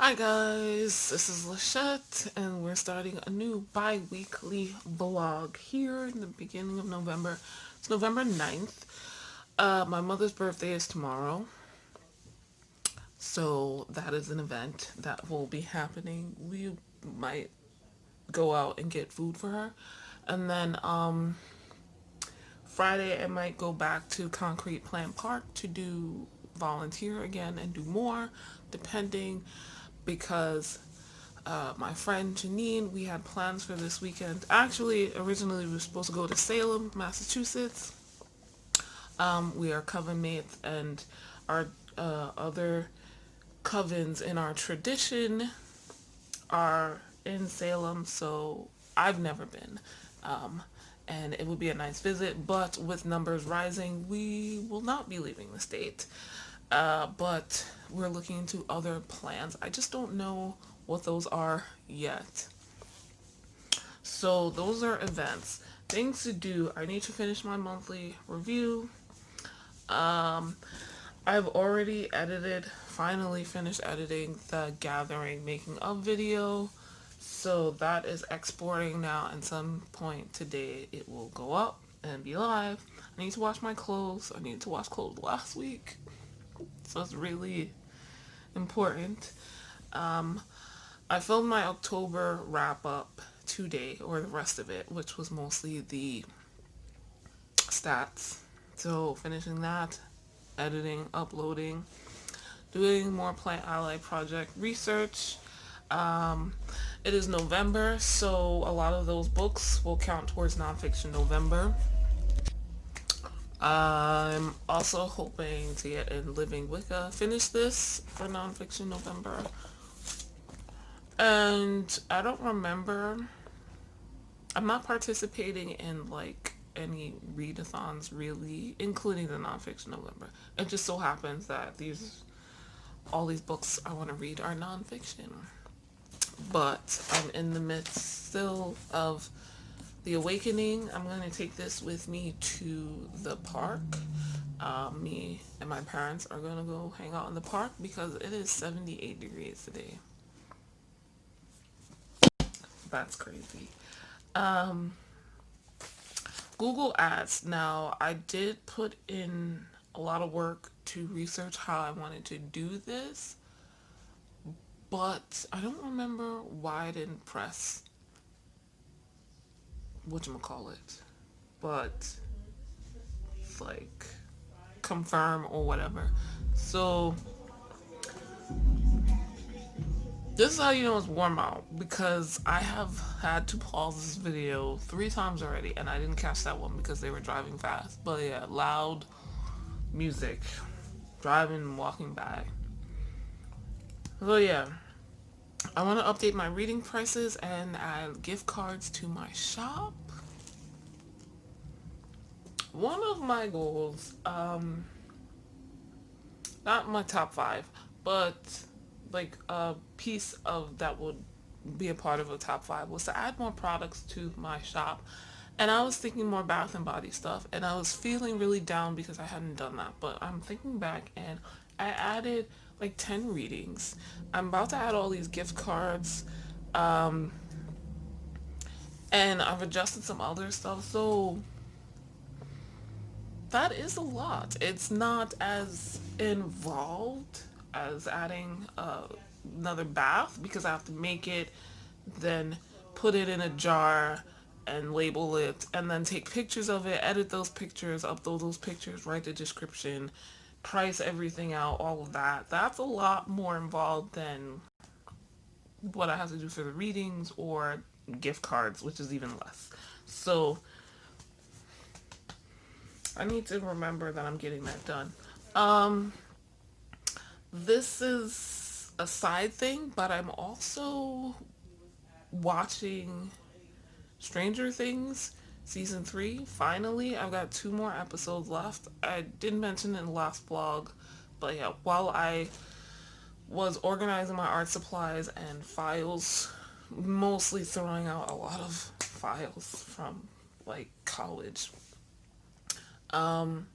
Hi guys, this is Lachette and we're starting a new bi-weekly vlog here in the beginning of November. It's November 9th. My mother's birthday is tomorrow, so that is an event that will be happening. We might go out and get food for her. And then Friday I might go back to Concrete Plant Park to do volunteer again and do more, depending, because my friend Janine, we had plans for this weekend. Actually, originally we were supposed to go to Salem, Massachusetts. We are coven mates, and our other covens in our tradition are in Salem, so I've never been. Um, and it would be a nice visit, but with numbers rising, we will not be leaving the state. But we're looking into other plans. I just don't know what those are yet. So those are events. Things to do. I need to finish my monthly review. Um, I've already finally finished editing the gathering making of video. So that is exporting now, and some point today it will go up and be live. I need to wash my clothes. I needed to wash clothes last week. So it's really important. Um, I filmed my October wrap up today, or the rest of it, which was mostly the stats. So finishing that, editing, uploading, doing more Plant Ally project research. Um, it is November, so a lot of those books will count towards nonfiction November. I'm also hoping to get in Living Wicca, finish this for nonfiction November. And I don't remember, I'm not participating in like any readathons really, including the nonfiction November. It just so happens that all these books I want to read are nonfiction. But I'm in the midst still of the awakening. I'm going to take this with me to the park. Me and my parents are going to go hang out in the park because it is 78 degrees today. That's crazy. Um, Google Ads. Now, I did put in a lot of work to research how I wanted to do this, but I don't remember why I didn't press whatchamacallit. But it's like confirm or whatever. So this is how you know it's warm out, because I have had to pause this video 3 times already and I didn't catch that one because they were driving fast. But yeah, loud music, driving, walking by. So yeah, I want to update my reading prices and add gift cards to my shop. One of my goals, not my top 5, but like a piece of that would be a part of a top 5, was to add more products to my shop. And I was thinking more Bath and Body stuff, and I was feeling really down because I hadn't done that. But I'm thinking back, and I added like 10 readings. I'm about to add all these gift cards, um, and I've adjusted some other stuff. So that is a lot. It's not as involved as adding another bath, because I have to make it, then put it in a jar and label it, and then take pictures of it, edit those pictures, upload those pictures, write the description, price everything out, all of that. That's a lot more involved than what I have to do for the readings or gift cards, which is even less. So I need to remember that I'm getting that done. Um, this is a side thing, but I'm also watching Stranger Things season 3. Finally, I've got 2 more episodes left. I didn't mention it in the last vlog, but yeah, while I was organizing my art supplies and files, mostly throwing out a lot of files from like college, um,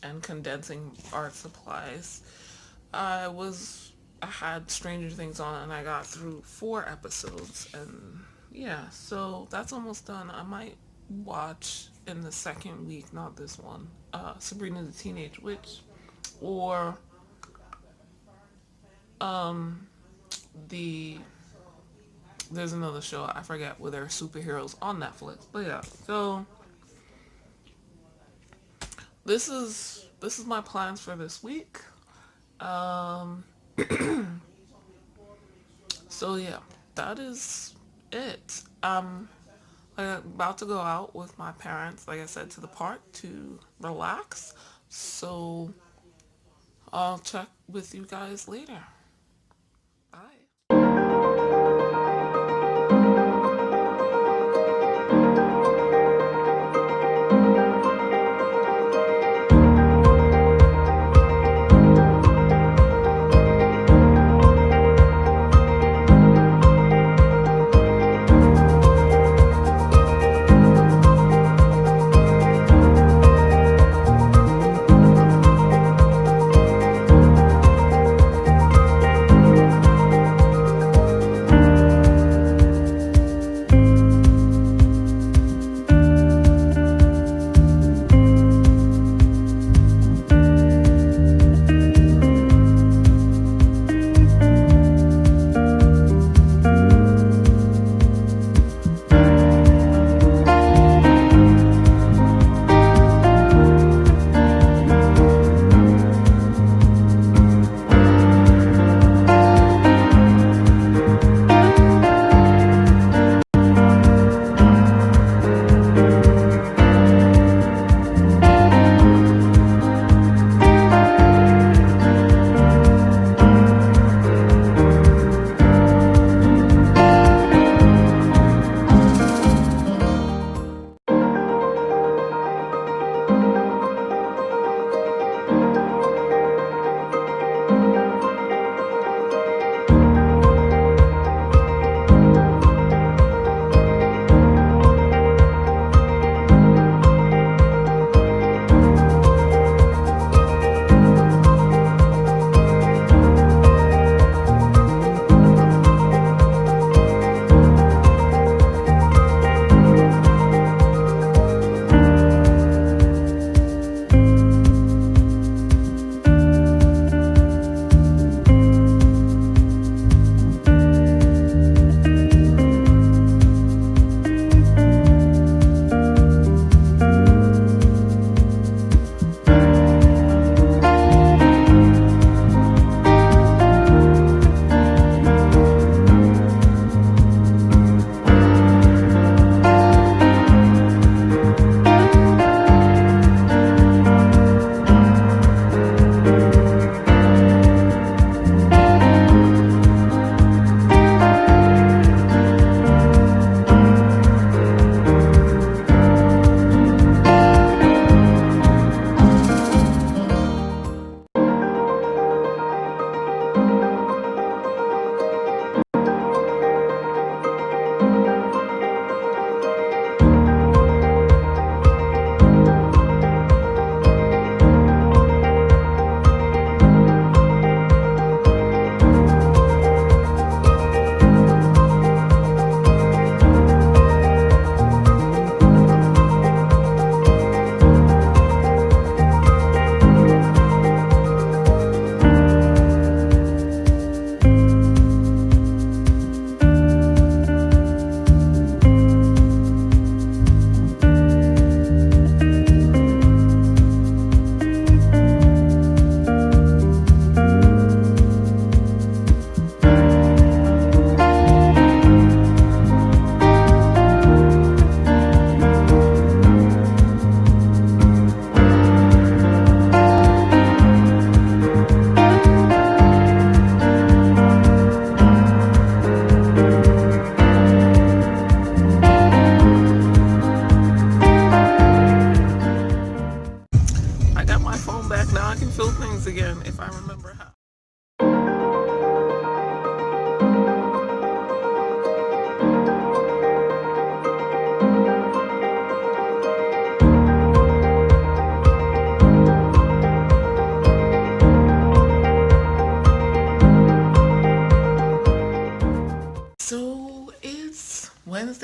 and condensing art supplies, I was I had Stranger Things on and I got through 4 episodes, and yeah, so that's almost done. I might watch in the second week, not this one, Sabrina the Teenage Witch, or the there's another show I forget where they're superheroes on Netflix. But yeah, so this is my plans for this week. Um, so yeah, that is it. I'm about to go out with my parents, like I said, to the park to relax. So I'll check with you guys later. Bye.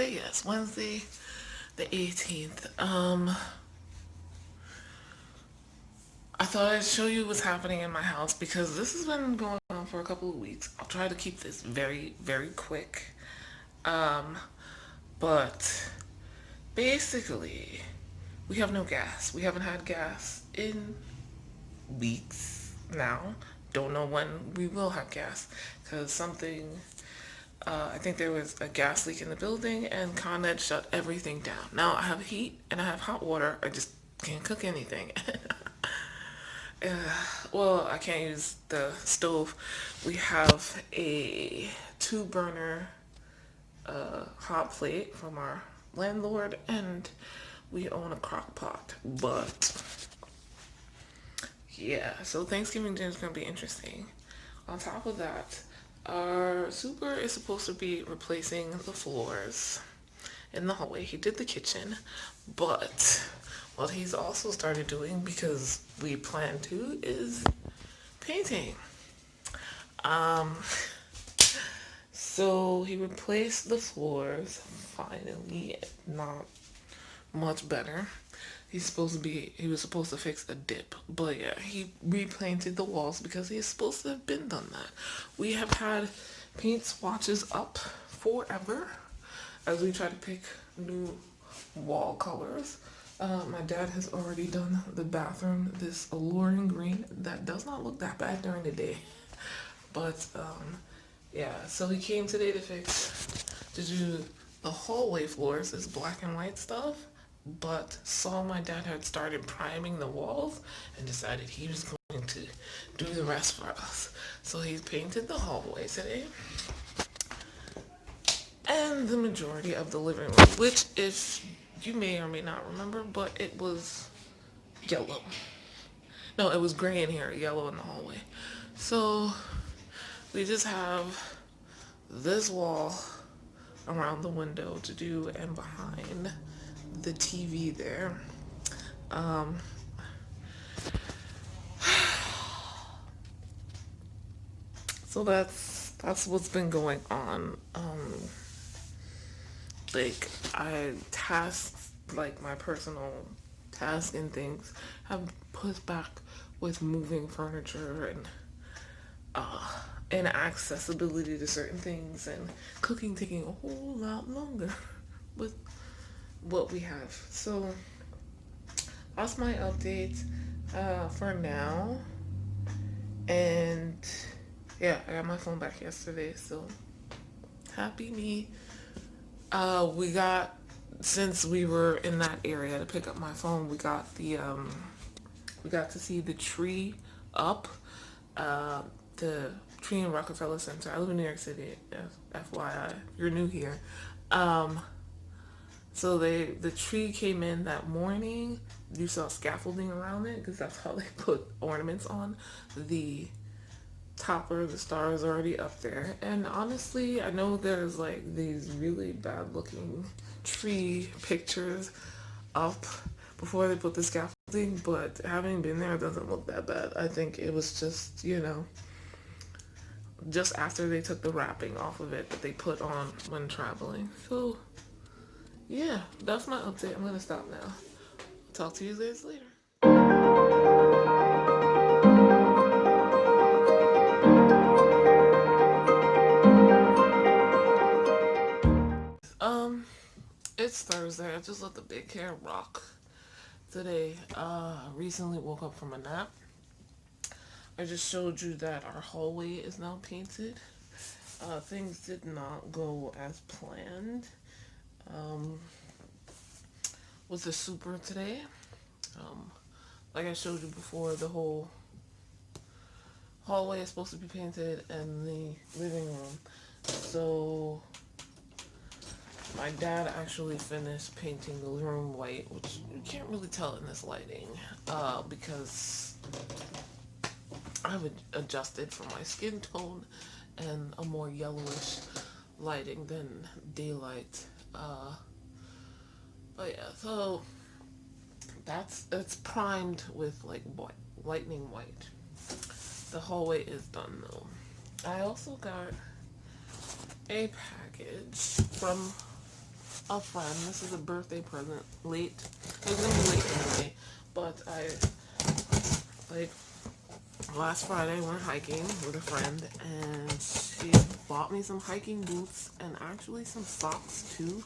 Wednesday? Yes, Wednesday the 18th. I thought I'd show you what's happening in my house because this has been going on for a couple of weeks. I'll try to keep this very, very quick. Um, but basically, we have no gas. We haven't had gas in weeks now. Don't know when we will have gas because I think there was a gas leak in the building and Con Ed shut everything down. Now I have heat and I have hot water. I just can't cook anything. Uh, well, I can't use the stove. We have a 2 burner hot plate from our landlord, and we own a crock pot. But yeah, so Thanksgiving dinner is going to be interesting. On top of that, our super is supposed to be replacing the floors in the hallway. He did the kitchen, but what he's also started doing, because we plan to, is painting. Um, so he replaced the floors finally, not much better. He was supposed to fix a dip, but yeah, he repainted the walls because he's supposed to have been done that. We have had paint swatches up forever as we try to pick new wall colors. My dad has already done the bathroom, this alluring green that does not look that bad during the day. But yeah, so he came today to do the hallway floors, this black and white stuff, but saw my dad had started priming the walls and decided he was going to do the rest for us. So he's painted the hallway today and the majority of the living room, which, if you may or may not remember, but it was yellow. No, it was gray in here, yellow in the hallway. So we just have this wall around the window to do and behind the TV there. Um, so that's what's been going on. Like I tasks, like my personal tasks and things, have pushed back with moving furniture and accessibility to certain things, and cooking taking a whole lot longer with what we have. So that's my update for now. And yeah, I got my phone back yesterday, so happy me. Since we were in that area to pick up my phone, we got to see the tree up, the tree in Rockefeller Center. I live in New York City, FYI, you're new here. So the tree came in that morning. You saw scaffolding around it because that's how they put ornaments on. The topper, the star is already up there. And honestly, I know there's like these really bad looking tree pictures up before they put the scaffolding, but having been there, it doesn't look that bad. I think it was just, just after they took the wrapping off of it that they put on when traveling. So yeah, that's my update. I'm gonna stop now. Talk to you guys later. It's Thursday. I just let the big hair rock today. Recently woke up from a nap. I just showed you that our hallway is now painted. Things did not go as planned. With the super today. Like I showed you before, the whole hallway is supposed to be painted and the living room. So my dad actually finished painting the living room white, which you can't really tell in this lighting, because I've adjusted for my skin tone and a more yellowish lighting than daylight. But yeah, so it's primed with like white, lightning white. The hallway is done though. I also got a package from a friend. This is a birthday present. Late. It was gonna be late anyway, but I like last Friday I went hiking with a friend, and she bought me some hiking boots and actually some socks too.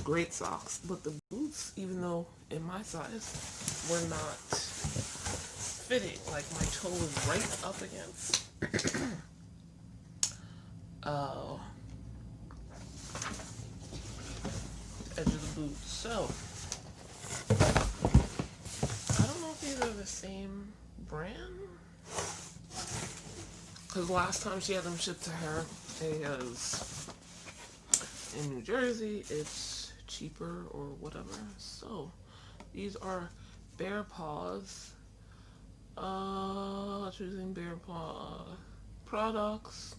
Great socks, but the boots, even though in my size, were not fitting. Like my toe was right up against uh, the edge of the boot. So I don't know if these are the same brand. Because last time she had them shipped to her, is in New Jersey, it's cheaper or whatever. So these are Bear Paws. Choosing Bear Paw products.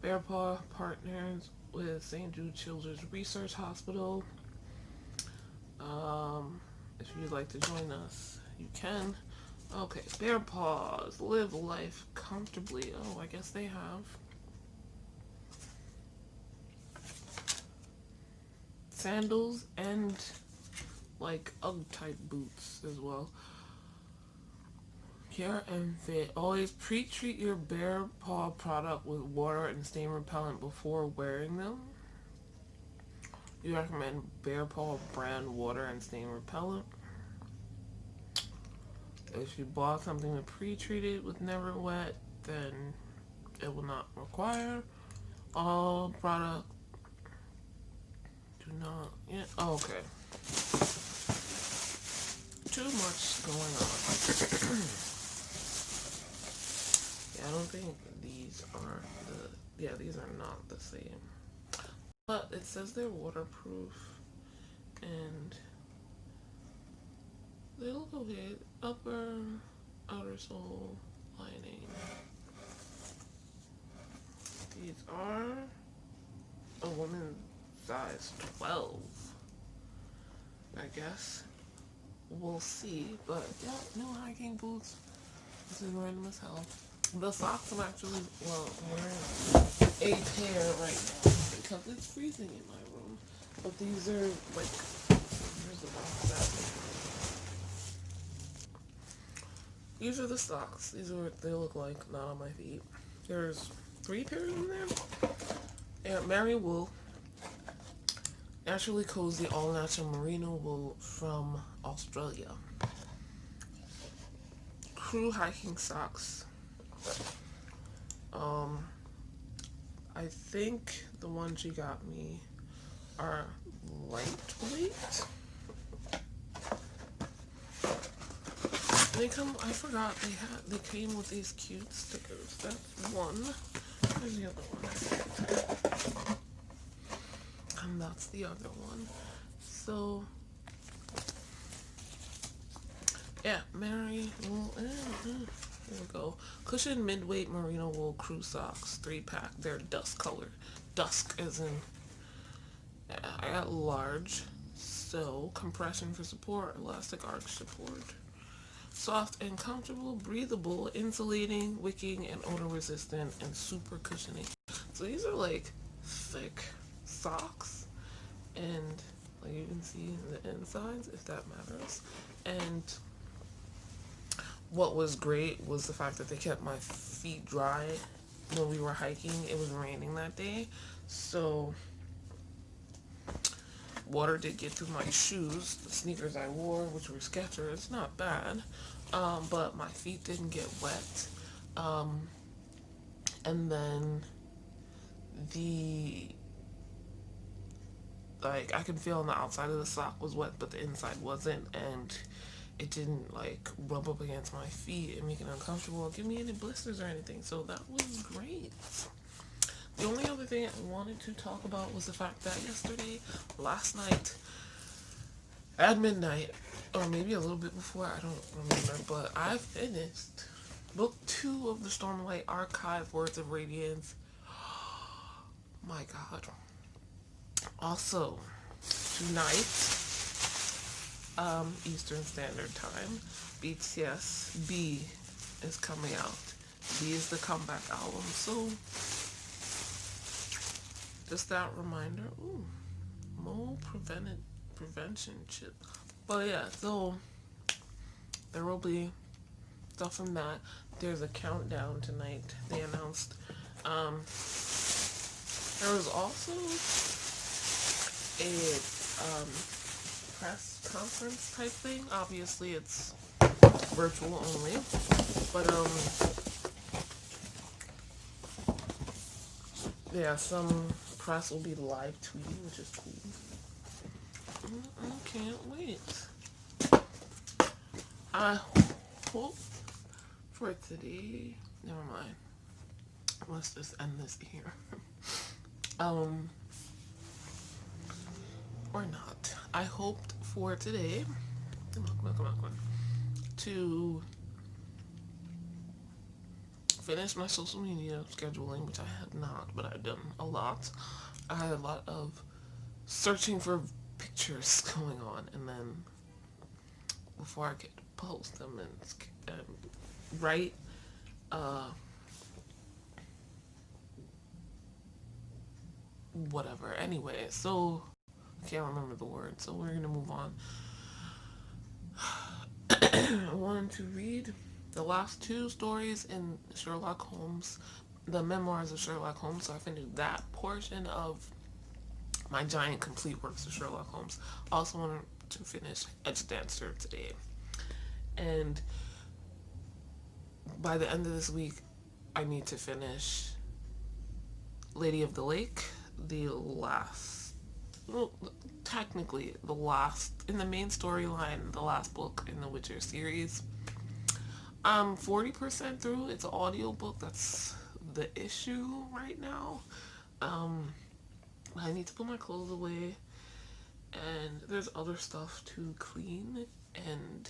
Bear Paw partners with St. Jude Children's Research Hospital. If you'd like to join us, you can. Okay, Bear Paws, live life comfortably. Oh, I guess they have sandals and like UGG type boots as well. Care and fit. Always pre-treat your Bear Paw product with water and stain repellent before wearing them. You recommend Bear Paw brand water and stain repellent. If you bought something to pre-treat it with Never Wet, then it will not require. All product do not. Yeah. Oh, okay. Too much going on. Yeah, I don't think these are the. Yeah, these are not the same. But it says they're waterproof, and they look okay. Upper, outer sole, lining. These are a woman's size 12. I guess. We'll see. But yeah, new hiking boots. This is random as hell. The socks I'm actually, well, wearing a pair right now because it's freezing in my room. But these are like, here's the box. These are the socks. These are what they look like, not on my feet. There's 3 pairs in there. And Mary Wool. Naturally cozy, all natural merino wool from Australia. Crew hiking socks. I think the ones she got me are lightweight. They come. I forgot they came with these cute stickers. That's one. Where's the other one? And that's the other one. So yeah, Mary Wool. There we go. Cushion midweight merino wool crew socks, 3-pack. They're dust colored. Dusk as in. I got large. So compression for support, elastic arch support. Soft and comfortable, breathable, insulating, wicking, and odor resistant, and super cushioning. So these are like thick socks, and like you can see the insides if that matters. And what was great was the fact that they kept my feet dry when we were hiking. It was raining that day, so water did get through my shoes. The sneakers I wore, which were Skechers, not bad, but my feet didn't get wet. And then I could feel on the outside of the sock was wet, but the inside wasn't, and it didn't like rub up against my feet and make it uncomfortable or give me any blisters or anything. So that was great. The only other thing I wanted to talk about was the fact that last night, at midnight, or maybe a little bit before, I don't remember, but I finished book 2 of the Stormlight Archive, Words of Radiance. My God. Also, tonight, Eastern Standard Time, BTS B is coming out. B is the comeback album, so just that reminder. Ooh, prevention chip. But yeah, so there will be stuff from that. There's a countdown tonight. They announced. There was also a press conference type thing. Obviously, it's virtual only, but yeah, some press will be live tweeting, which is cool. I can't wait. I hope for today. Never mind. Let's just end this here. Or not. I hoped for today. Come on. To finish my social media scheduling, which I have not, but I've done a lot. I had a lot of searching for pictures going on, and then before I could post them and write whatever. Anyway, so I can't remember the word, so we're gonna move on. I wanted to read the last two stories in Sherlock Holmes, the memoirs of Sherlock Holmes, so I finished that portion of my giant complete works of Sherlock Holmes. I also wanted to finish Edge Dancer today. And by the end of this week, I need to finish Lady of the Lake, technically the last, in the main storyline, the last book in the Witcher series. I'm 40% through. It's an audiobook. That's the issue right now. I need to put my clothes away, and there's other stuff to clean, and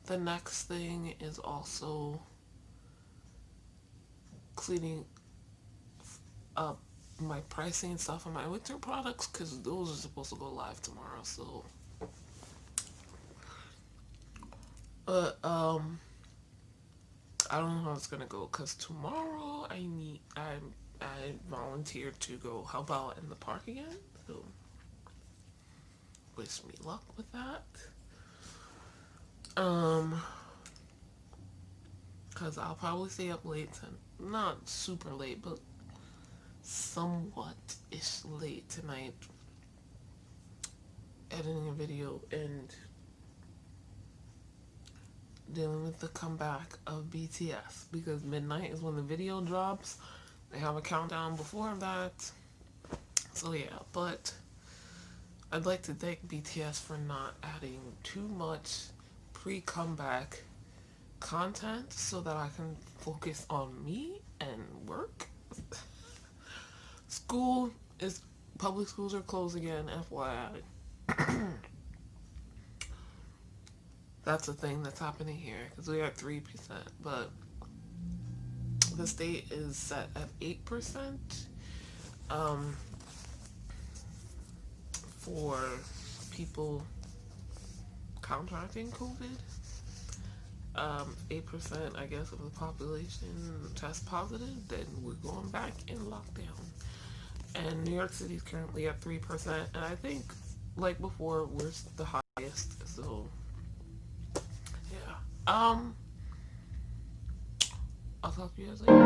the next thing is also cleaning up my pricing and stuff on my winter products, because those are supposed to go live tomorrow. So I don't know how it's gonna go, because tomorrow I volunteered to go help out in the park again, so wish me luck with that. Because I'll probably stay up late, not super late, but somewhat-ish late tonight, editing a video and dealing with the comeback of BTS, because midnight is when the video drops. They have a countdown before that. So yeah, but I'd like to thank BTS for not adding too much pre-comeback content so that I can focus on me and work. Public schools are closed again, FYI. That's a thing that's happening here, because we are 3%, but the state is set at 8% for people contracting COVID. 8%, I guess, of the population test positive, then we're going back in lockdown. And New York City is currently at 3%, and I think, like before, we're the highest, so yeah. I'll talk to you guys later.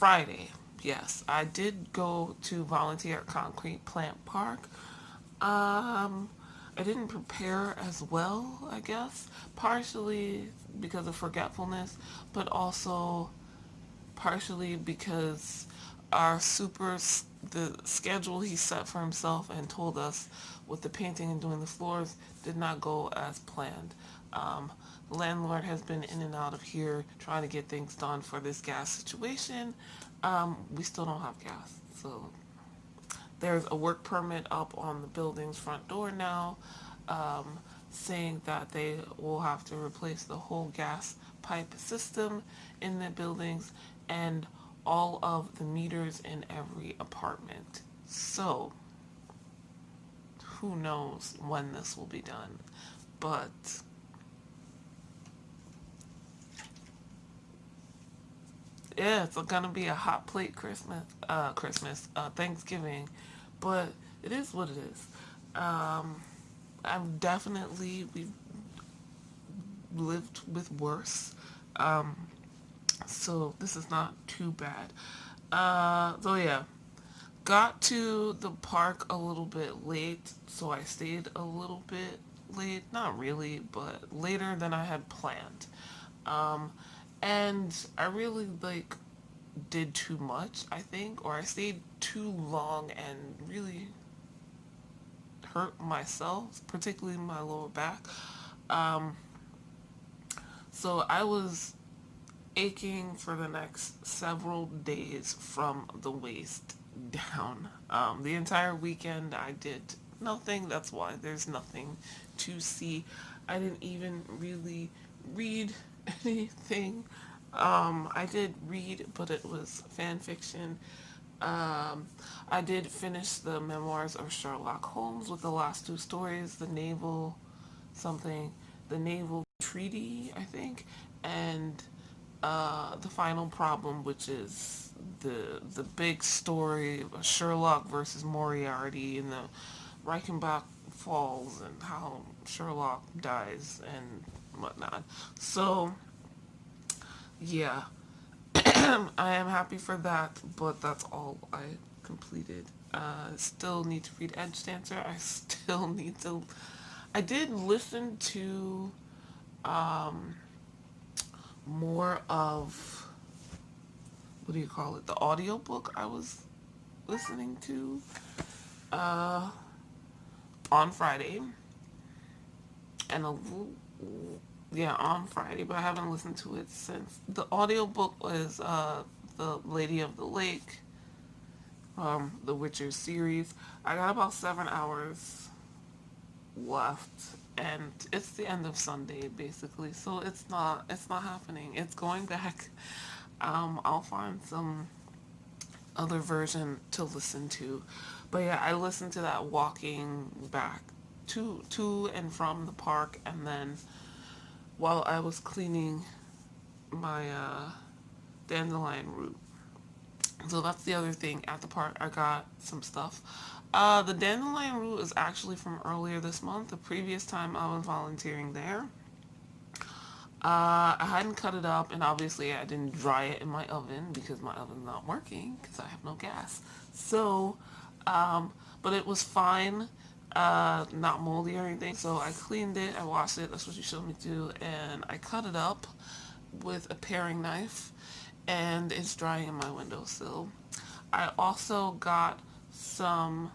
Friday, yes, I did go to volunteer at Concrete Plant Park. I didn't prepare as well, I guess, partially because of forgetfulness, but also partially because the schedule he set for himself and told us with the painting and doing the floors did not go as planned. Um, the landlord has been in and out of here trying to get things done for this gas situation. We still don't have gas, so there's a work permit up on the building's front door now, um, saying that they will have to replace the whole gas pipe system in the buildings and all of the meters in every apartment. So, who knows when this will be done. But yeah, it's gonna be a hot plate Thanksgiving, but it is what it is. Um, we've lived with worse, um, so this is not too bad. So yeah, got to the park a little bit late, so I stayed a little bit late. Not really, but later than I had planned. Um, and I really did too much, I think, or I stayed too long and really hurt myself, particularly my lower back. Um, so I was aching for the next several days from the waist down. The entire weekend I did nothing. That's why there's nothing to see. I didn't even really read anything. I did read, but it was fan fiction. I did finish the memoirs of Sherlock Holmes with the last two stories, something, the Naval Treaty, I think, and the final problem, which is the big story of Sherlock versus Moriarty and the Reichenbach falls and how Sherlock dies and whatnot. So yeah, I am happy for that, but that's all I completed. Still need to read Edge Dancer. I still need to. I did listen to um, more of, what do you call it, the audiobook I was listening to uh, on Friday, and yeah, on Friday, but I haven't listened to it since. The audiobook was the Lady of the Lake, the Witcher series. I got about 7 hours left, and it's the end of Sunday basically, so it's not happening. It's going back. I'll find some other version to listen to, but yeah, I listened to that walking back to and from the park, and then while I was cleaning my dandelion root. So that's the other thing. At the park, I got some stuff. The dandelion root is actually from earlier this month, the previous time I was volunteering there. I hadn't cut it up, and obviously I didn't dry it in my oven because my oven's not working because I have no gas. So, but it was fine, not moldy or anything. So I cleaned it, I washed it, that's what you showed me to do, and I cut it up with a paring knife, and it's drying in my windowsill. I also got some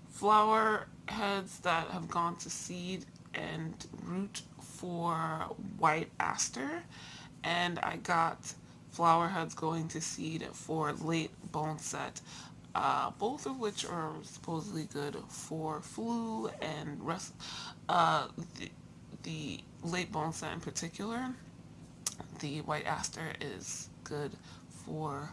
flower heads that have gone to seed and root for white aster, and I got flower heads going to seed for late bone set, both of which are supposedly good for flu and rest. Uh, the, the late bone set in particular, the white aster is good for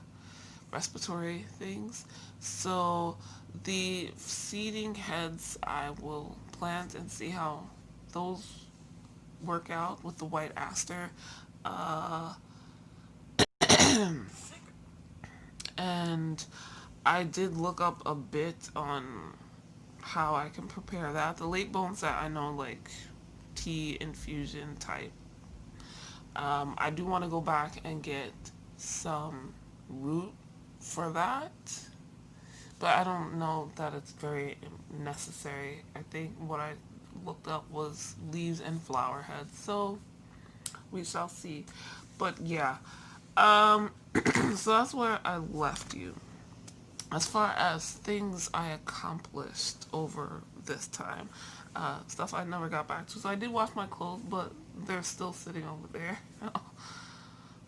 respiratory things. So the seeding heads I will plant and see how those work out with the white aster. Uh, and I did look up a bit on how I can prepare that. The late bone set I know, like tea infusion type. I do want to go back and get some root for that, but I don't know that it's very necessary. I think what I looked up was leaves and flower heads, so we shall see. But yeah, so that's where I left you. As far as things I accomplished over this time, stuff I never got back to. So I did wash my clothes, but they're still sitting over there,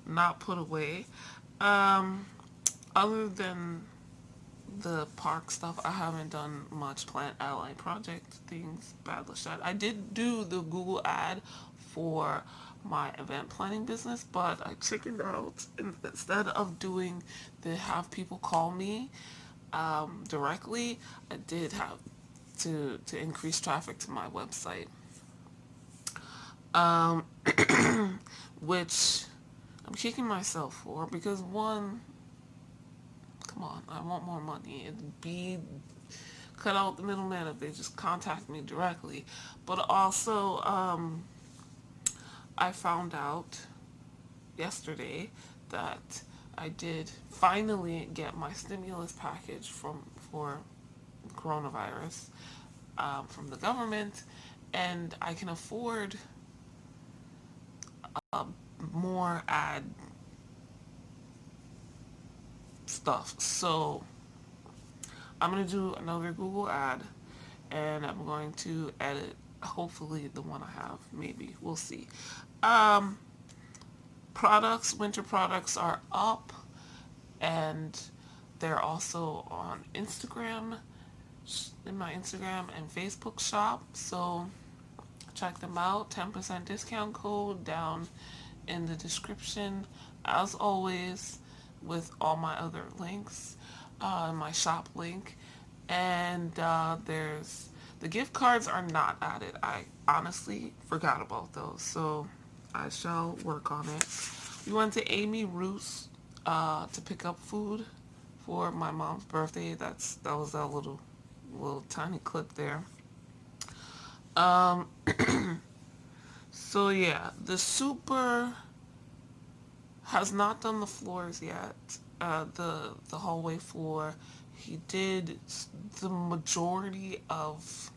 not put away. Um, Other than the park stuff, I haven't done much plant ally project things. Bad shot. I did do the Google ad for my event planning business, but I chickened out. Instead of doing the have people call me directly, I did have to increase traffic to my website, um, which I'm kicking myself for because one, come on, I want more money. It'd be cut out the middleman if they just contact me directly. But also, I found out yesterday that I did finally get my stimulus package for coronavirus from the government, and I can afford more ad stuff. So I'm gonna do another Google ad, and I'm going to edit hopefully the one I have. Maybe we'll see. Um, winter products are up, and they're also on Instagram, in my Instagram and Facebook shop. So check them out. 10% discount code down in the description, as always, with all my other links, my shop link. And there's the gift cards are not added. I honestly forgot about those, so I shall work on it. We went to Amy Roos to pick up food for my mom's birthday. That was that little tiny clip there. Um, so yeah, the super has not done the floors yet. The hallway floor, he did the majority of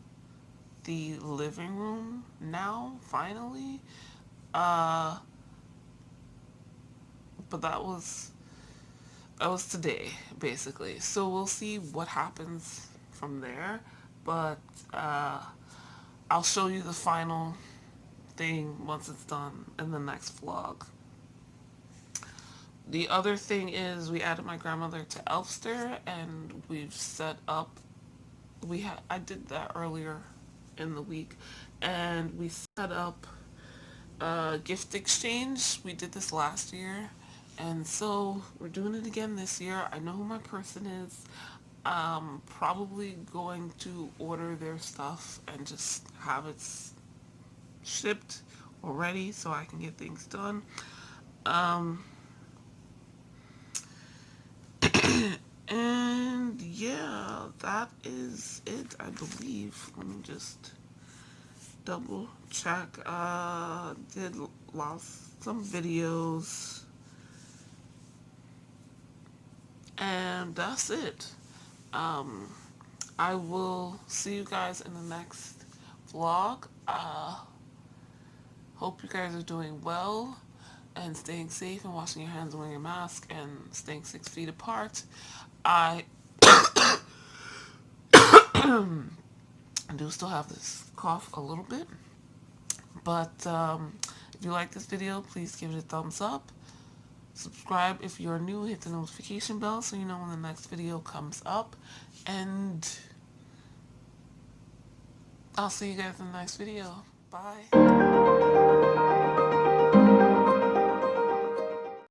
the living room now, finally. Uh, but that was today, basically. So we'll see what happens from there. But I'll show you the final thing once it's done in the next vlog. The other thing is we added my grandmother to Elfster, and we've set up. I did that earlier in the week, and we set up a gift exchange. We did this last year, and so we're doing it again this year. I know who my person is. Probably going to order their stuff and just have it shipped already so I can get things done. Um, and yeah, that is it, I believe. Let me just double check. Did lost some videos, and that's it. Um, I will see you guys in the next vlog. Hope you guys are doing well and staying safe and washing your hands and wearing a mask and staying 6 feet apart. I do still have this cough a little bit, but if you like this video, please give it a thumbs up. Subscribe if you're new, hit the notification bell so you know when the next video comes up, and I'll see you guys in the next video. Bye.